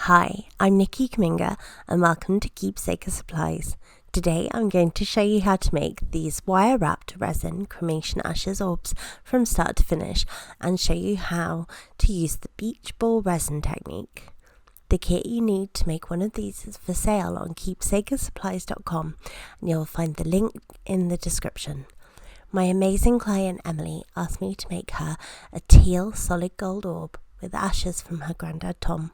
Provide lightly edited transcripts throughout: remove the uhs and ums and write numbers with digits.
Hi, I'm Nikki Kaminga and welcome to Keepsaker Supplies. Today I'm going to show you how to make these wire wrapped resin cremation ashes orbs from start to finish and show you how to use the Beachball resin technique. The kit you need to make one of these is for sale on keepsakersupplies.com and you'll find the link in the description. My amazing client Emily asked me to make her a teal solid gold orb with ashes from her Grandad Tom.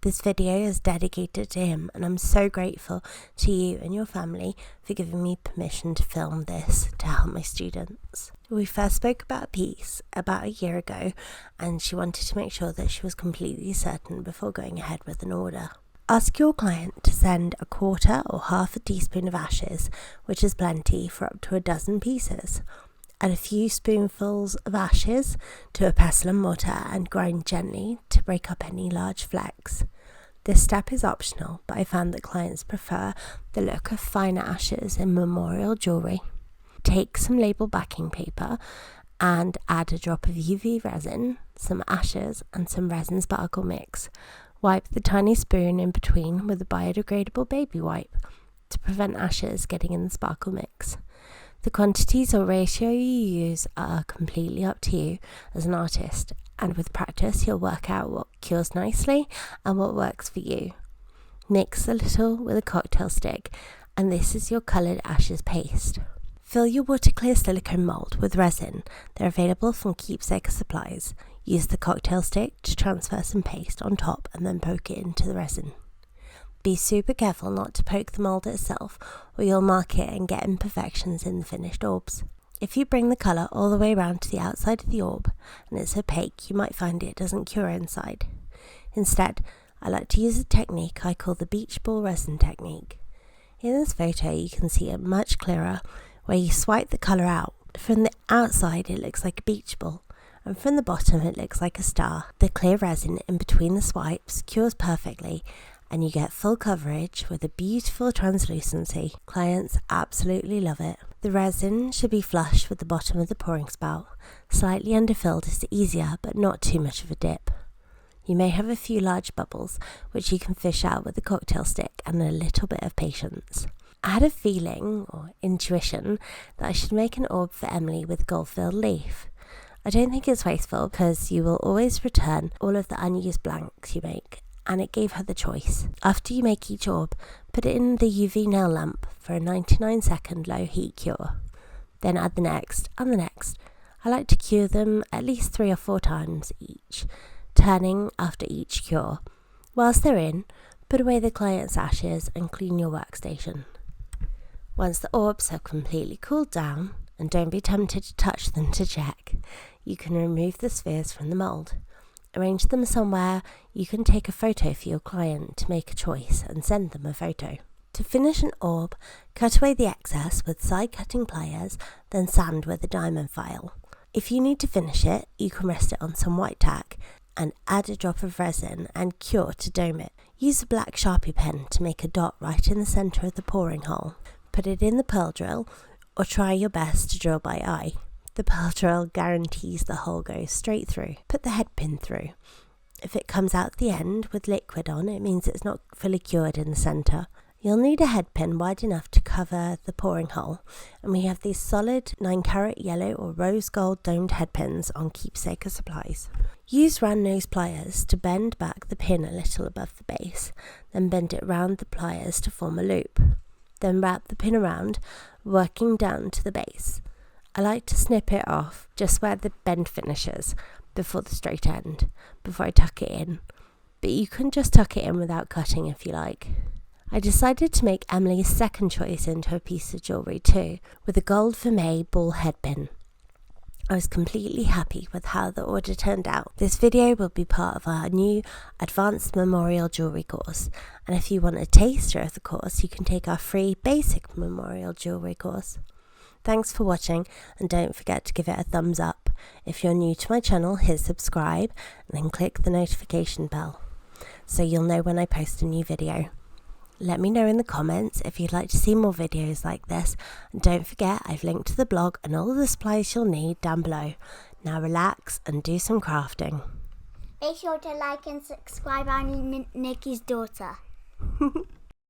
This video is dedicated to him and I'm so grateful to you and your family for giving me permission to film this to help my students. We first spoke about a piece about a year ago and she wanted to make sure that she was completely certain before going ahead with an order. Ask your client to send a quarter or half a teaspoon of ashes, which is plenty for up to a dozen pieces. Add a few spoonfuls of ashes to a pestle and mortar and grind gently to break up any large flecks. This step is optional, but I found that clients prefer the look of finer ashes in memorial jewellery. Take some label backing paper and add a drop of UV resin, some ashes and some resin sparkle mix. Wipe the tiny spoon in between with a biodegradable baby wipe to prevent ashes getting in the sparkle mix. The quantities or ratio you use are completely up to you as an artist, and with practice you'll work out what cures nicely and what works for you. Mix a little with a cocktail stick and this is your coloured ashes paste. Fill your water clear silicone mould with resin. They're available from Keepsaker Supplies. Use the cocktail stick to transfer some paste on top and then poke it into the resin. Be super careful not to poke the mould itself or you'll mark it and get imperfections in the finished orbs. If you bring the colour all the way around to the outside of the orb and it's opaque, you might find it doesn't cure inside. Instead, I like to use a technique I call the Beachball resin technique. In this photo you can see it much clearer where you swipe the colour out. From the outside it looks like a beach ball and from the bottom it looks like a star. The clear resin in between the swipes cures perfectly and you get full coverage with a beautiful translucency. Clients absolutely love it. The resin should be flush with the bottom of the pouring spout. Slightly underfilled is easier but not too much of a dip. You may have a few large bubbles which you can fish out with a cocktail stick and a little bit of patience. I had a feeling or intuition that I should make an orb for Emily with gold-filled leaf. I don't think it's wasteful because you will always return all of the unused blanks you make, and it gave her the choice. After you make each orb, put it in the UV nail lamp for a 99-second low heat cure. Then add the next and the next. I like to cure them at least 3 or 4 times each, turning after each cure. Whilst they're in, put away the client's ashes and clean your workstation. Once the orbs have completely cooled down, and don't be tempted to touch them to check, you can remove the spheres from the mould. Arrange them somewhere you can take a photo for your client to make a choice and send them a photo. To finish an orb, cut away the excess with side cutting pliers, then sand with a diamond file. If you need to finish it, you can rest it on some white tack and add a drop of resin and cure to dome it. Use a black Sharpie pen to make a dot right in the centre of the pouring hole. Put it in the pearl drill or try your best to drill by eye. The pearl drill guarantees the hole goes straight through. Put the head pin through. If it comes out the end with liquid on, it means it's not fully cured in the centre. You'll need a head pin wide enough to cover the pouring hole, and we have these solid 9-carat yellow or rose gold domed head pins on Keepsaker Supplies. Use round nose pliers to bend back the pin a little above the base, then bend it round the pliers to form a loop. Then wrap the pin around, working down to the base. I like to snip it off just where the bend finishes, before the straight end, before I tuck it in. But you can just tuck it in without cutting if you like. I decided to make Emily's second choice into a piece of jewellery too, with a gold vermeil ball head pin. I was completely happy with how the order turned out. This video will be part of our new Advanced Memorial Jewellery course, and if you want a taster of the course, you can take our free Basic Memorial Jewellery course. Thanks for watching, and don't forget to give it a thumbs up. If you're new to my channel, hit subscribe and then click the notification bell so you'll know when I post a new video. Let me know in the comments if you'd like to see more videos like this, and don't forget I've linked to the blog and all the supplies you'll need down below. Now relax and do some crafting. Be sure to like and subscribe. I'm Nikki's daughter.